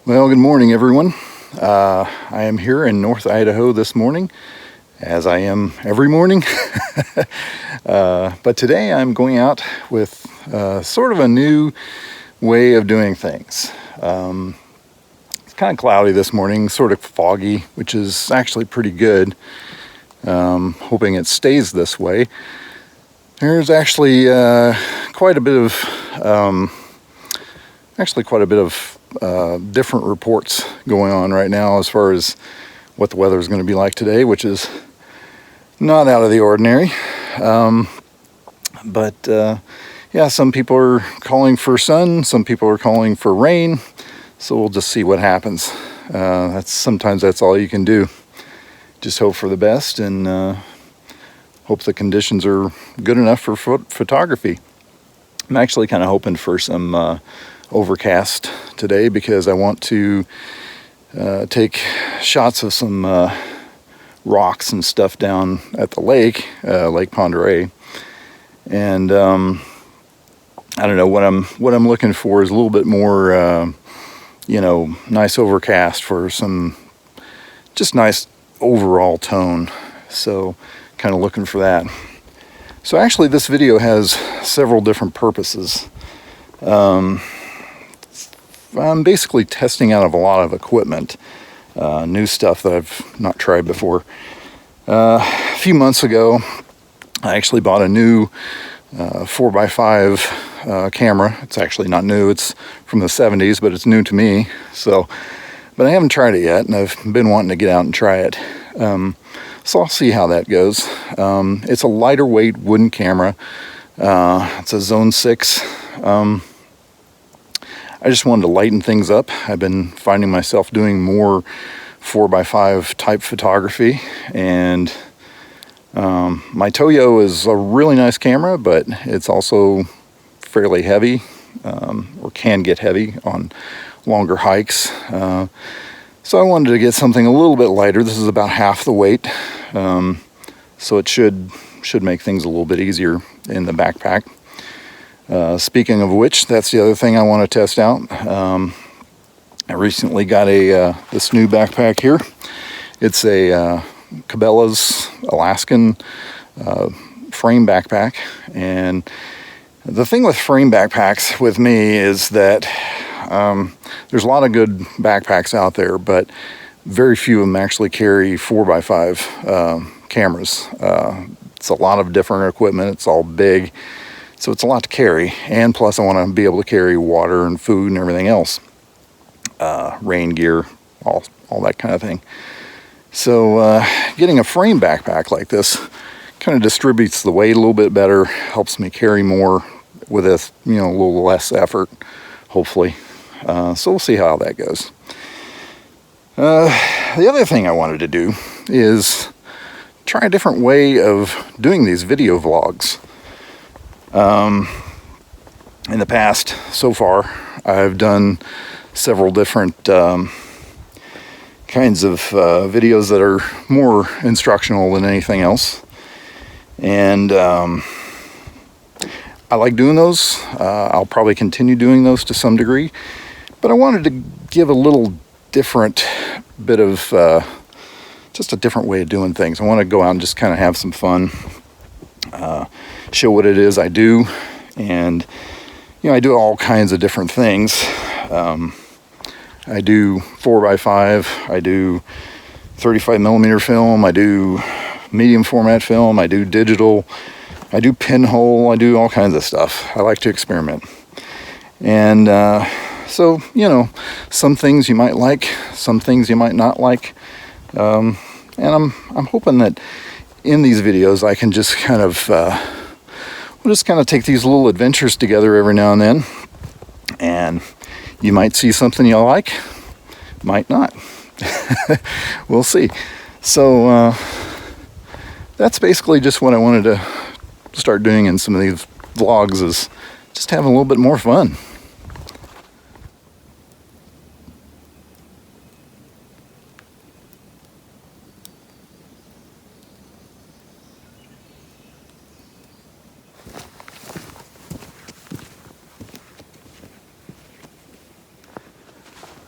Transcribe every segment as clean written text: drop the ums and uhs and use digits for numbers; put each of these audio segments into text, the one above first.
Well, good morning, everyone. I am here in North Idaho this morning, as I am every morning. But today I'm going out with sort of a new way of doing things. It's kind of cloudy this morning, sort of foggy, which is actually pretty good. Hoping it stays this way. There's actually quite a bit of different reports going on right now as far as what the weather is going to be like today, which is not out of the ordinary. But some people are calling for sun, some people are calling for rain, so we'll just see what happens. Sometimes that's all you can do. Just hope for the best and hope the conditions are good enough for photography. I'm actually kind of hoping for some overcast today because I want to take shots of some rocks and stuff down at the lake, Lake Pend Oreille. And I don't know, what I'm looking for is a little bit more nice overcast for some just nice overall tone. So kind of looking for that. So actually this video has several different purposes. I'm basically testing out of a lot of equipment, new stuff that I've not tried before. A few months ago, I actually bought a new 4x5 camera. It's actually not new, it's from the 70s, but it's new to me. But I haven't tried it yet, and I've been wanting to get out and try it. So I'll see how that goes. It's a lighter weight wooden camera. It's a Zone 6. I just wanted to lighten things up. I've been finding myself doing more 4x5 type photography, and my Toyo is a really nice camera, but it's also fairly heavy, or can get heavy on longer hikes. So I wanted to get something a little bit lighter. This is about half the weight, so it should make things a little bit easier in the backpack. Speaking of which, that's the other thing I want to test out. I recently got this new backpack here. It's a Cabela's Alaskan frame backpack. And the thing with frame backpacks with me is that there's a lot of good backpacks out there, but very few of them actually carry 4x5 cameras. It's a lot of different equipment. It's all big. So it's a lot to carry, and plus I want to be able to carry water and food and everything else, rain gear, all that kind of thing. So getting a frame backpack like this kind of distributes the weight a little bit better, helps me carry more with a little less effort, hopefully. So we'll see how that goes. The other thing I wanted to do is try a different way of doing these video vlogs. In the past, so far, I've done several different kinds of videos that are more instructional than anything else. And I like doing those. I'll probably continue doing those to some degree. But I wanted to give a little different bit of, just a different way of doing things. I want to go out and just kind of have some fun. Show what it is I do, and I do all kinds of different things. I do 4x5, I do 35 millimeter film, I do medium format film, I do digital, I do pinhole, I do all kinds of stuff. I like to experiment. And so some things you might like, some things you might not like. And I'm hoping that in these videos I can just kind of we'll just kind of take these little adventures together every now and then, and you might see something you like, might not. We'll see. So that's basically just what I wanted to start doing in some of these vlogs, is just having a little bit more fun.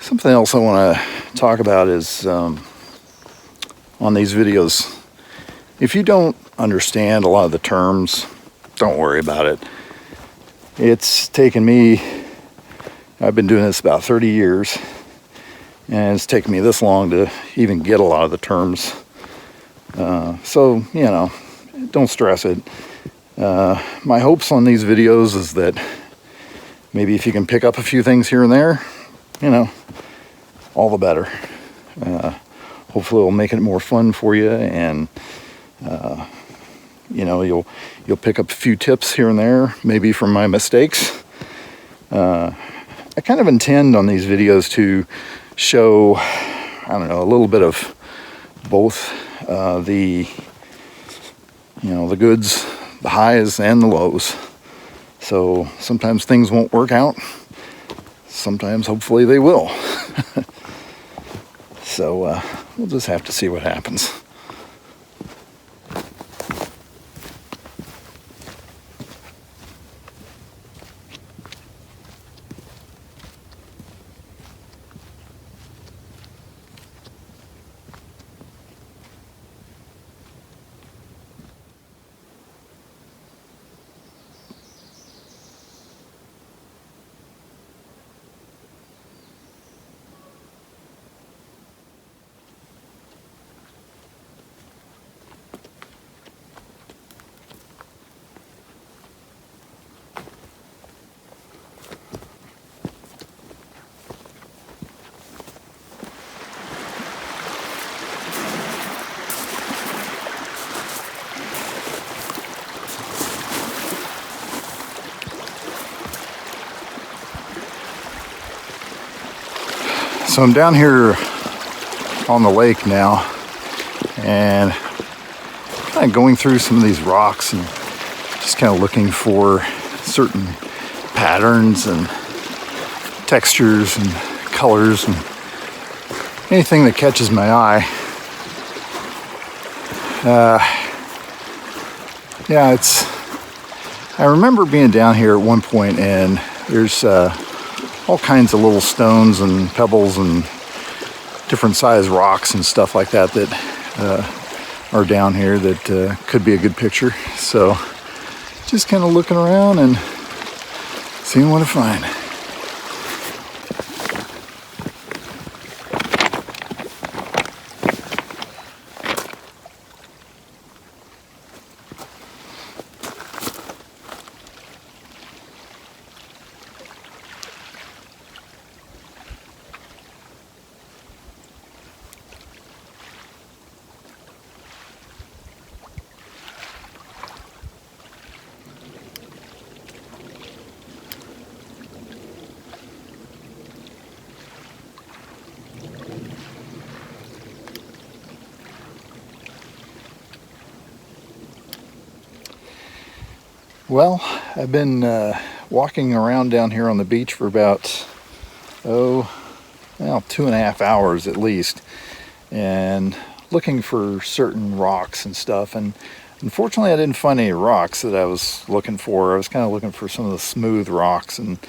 Something else I want to talk about is on these videos, if you don't understand a lot of the terms, don't worry about it. It's taken me, I've been doing this about 30 years, and it's taken me this long to even get a lot of the terms. So, you know, don't stress it. My hopes on these videos is that maybe if you can pick up a few things here and there, you know, all the better. Hopefully it'll make it more fun for you, and you know, you'll pick up a few tips here and there, maybe from my mistakes. I kind of intend on these videos to show, I don't know, a little bit of both the goods, the highs, and the lows. So sometimes things won't work out. Sometimes, hopefully, they will. So we'll just have to see what happens. So I'm down here on the lake now, and kind of going through some of these rocks and just kind of looking for certain patterns and textures and colors and anything that catches my eye. Yeah, I remember being down here at one point, and there's all kinds of little stones and pebbles and different size rocks and stuff like that are down here that could be a good picture. So just kind of looking around and seeing what I find. Well, I've been walking around down here on the beach for about 2.5 hours at least, and looking for certain rocks and stuff. And unfortunately, I didn't find any rocks that I was looking for. I was kind of looking for some of the smooth rocks and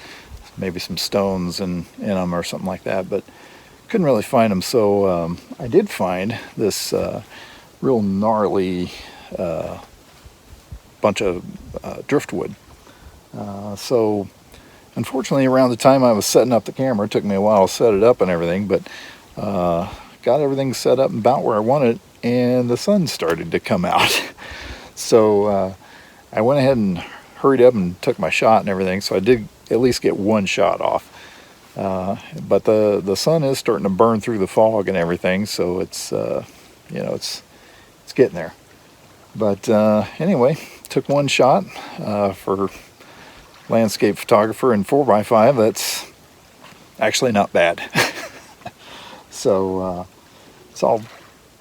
maybe some stones in them or something like that, but couldn't really find them. So I did find this real gnarly bunch of driftwood. So unfortunately, around the time I was setting up the camera, it took me a while to set it up and everything, but got everything set up about where I wanted, and the sun started to come out. So I went ahead and hurried up and took my shot and everything, so I did at least get one shot off. But the sun is starting to burn through the fog and everything, so it's it's getting there. But anyway, took one shot for landscape photographer in 4x5. That's actually not bad. So I'll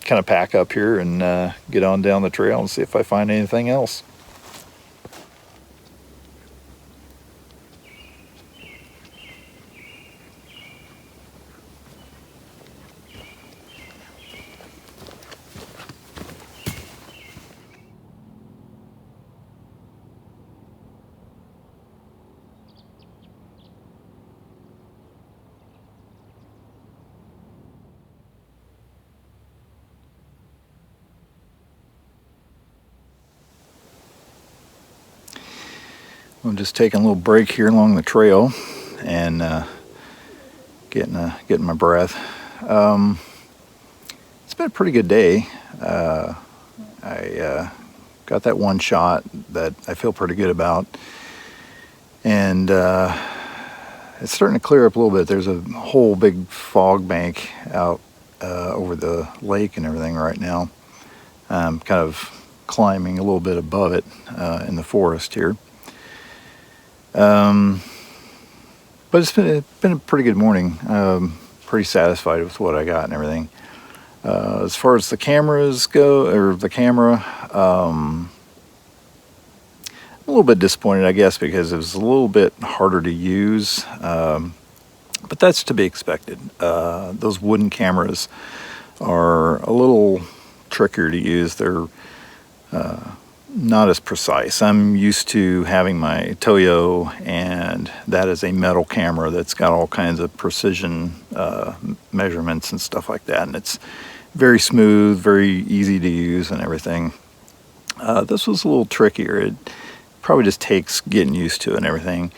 kind of pack up here and get on down the trail and see if I find anything else. I'm just taking a little break here along the trail and getting my breath. It's been a pretty good day. I got that one shot that I feel pretty good about, and it's starting to clear up a little bit. There's a whole big fog bank out over the lake and everything right now. I'm kind of climbing a little bit above it in the forest here. But it's been a pretty good morning. Pretty satisfied with what I got and everything. As far as the cameras go, or the camera, I'm a little bit disappointed, I guess, because it was a little bit harder to use. But that's to be expected. Those wooden cameras are a little trickier to use. They're not as precise. I'm used to having my Toyo, and that is a metal camera that's got all kinds of precision measurements and stuff like that, and it's very smooth, very easy to use and everything. This was a little trickier. It probably just takes getting used to it and everything.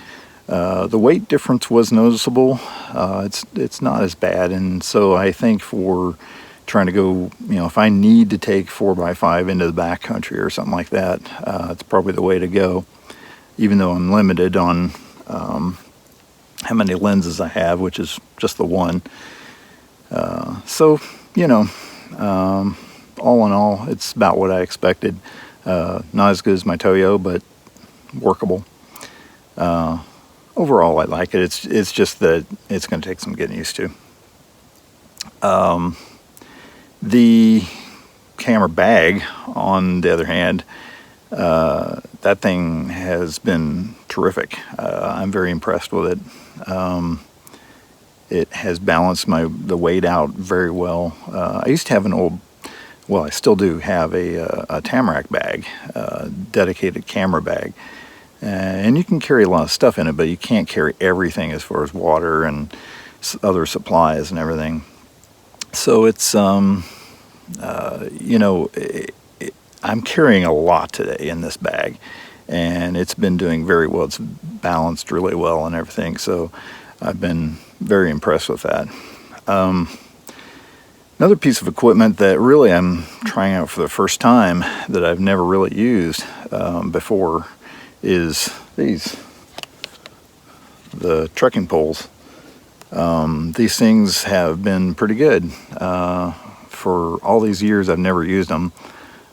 The weight difference was noticeable. It's not as bad, and so I think for trying to go, if I need to take 4x5 into the backcountry or something like that, it's probably the way to go, even though I'm limited on how many lenses I have, which is just the one. So, all in all, it's about what I expected. Not as good as my Toyo, but workable. Overall, I like it. It's just that it's going to take some getting used to. The camera bag, on the other hand, that thing has been terrific. I'm very impressed with it. It has balanced the weight out very well. I used to have I still do have a Tamarack bag, dedicated camera bag. And you can carry a lot of stuff in it, but you can't carry everything as far as water and other supplies and everything. So it's, I'm carrying a lot today in this bag, and it's been doing very well. It's balanced really well and everything, so I've been very impressed with that. Another piece of equipment that really I'm trying out for the first time that I've never really used before is the trekking poles. These things have been pretty good. For all these years, I've never used them.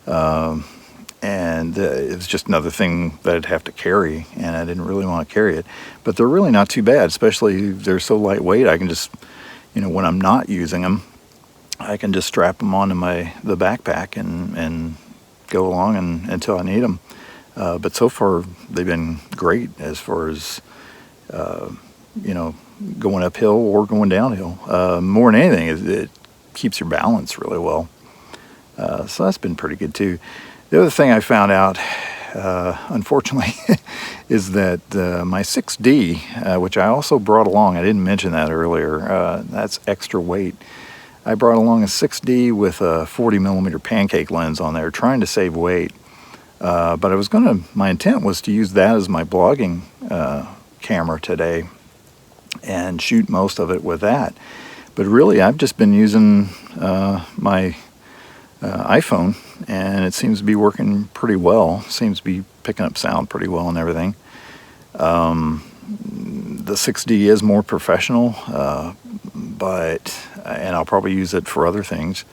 And it's just another thing that I'd have to carry, and I didn't really want to carry it. But they're really not too bad, especially they're so lightweight. I can just, when I'm not using them, I can just strap them onto the backpack and go along until I need them. But so far, they've been great as far as, going uphill or going downhill. More than anything, it keeps your balance really well. So that's been pretty good too. The other thing I found out, unfortunately, is that my 6D, which I also brought along, I didn't mention that earlier, that's extra weight. I brought along a 6D with a 40mm pancake lens on there, trying to save weight. But my intent was to use that as my blogging camera today and shoot most of it with that. But really, I've just been using my iPhone, and it seems to be working pretty well. Seems to be picking up sound pretty well and everything. The 6D is more professional, and I'll probably use it for other things.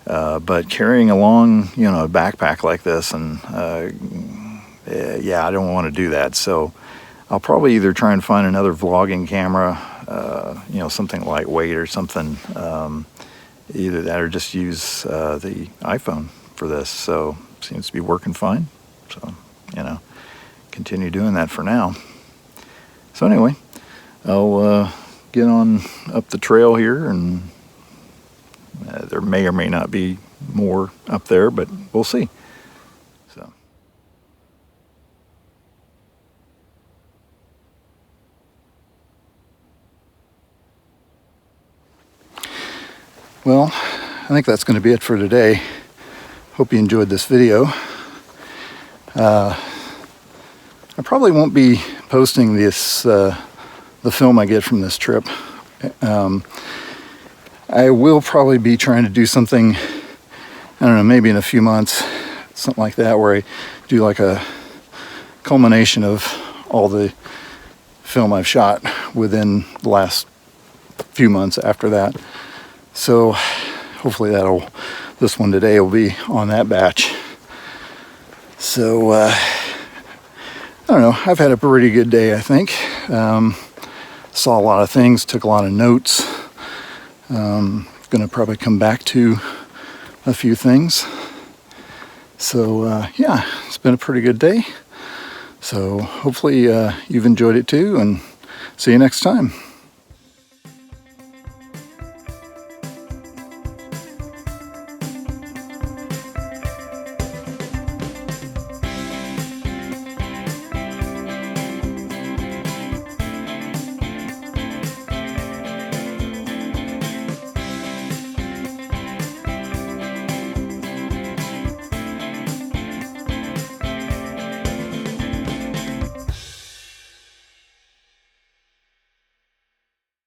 But carrying along, a backpack like this, and I don't want to do that. So I'll probably either try and find another vlogging camera, something lightweight or something, either that or just use the iPhone for this. So seems to be working fine. So, continue doing that for now. So anyway, I'll get on up the trail here, and there may or may not be more up there, but we'll see. So. Well, I think that's going to be it for today. Hope you enjoyed this video. I I probably won't be posting this, the film I get from this trip. I will probably be trying to do something, I don't know, maybe in a few months, something like that, where I do like a culmination of all the film I've shot within the last few months after that. So hopefully this one today will be on that batch. So I don't know, I've had a pretty good day, I think. Saw a lot of things, took a lot of notes. Gonna probably come back to a few things. So yeah, it's been a pretty good day. So hopefully you've enjoyed it too, and see you next time.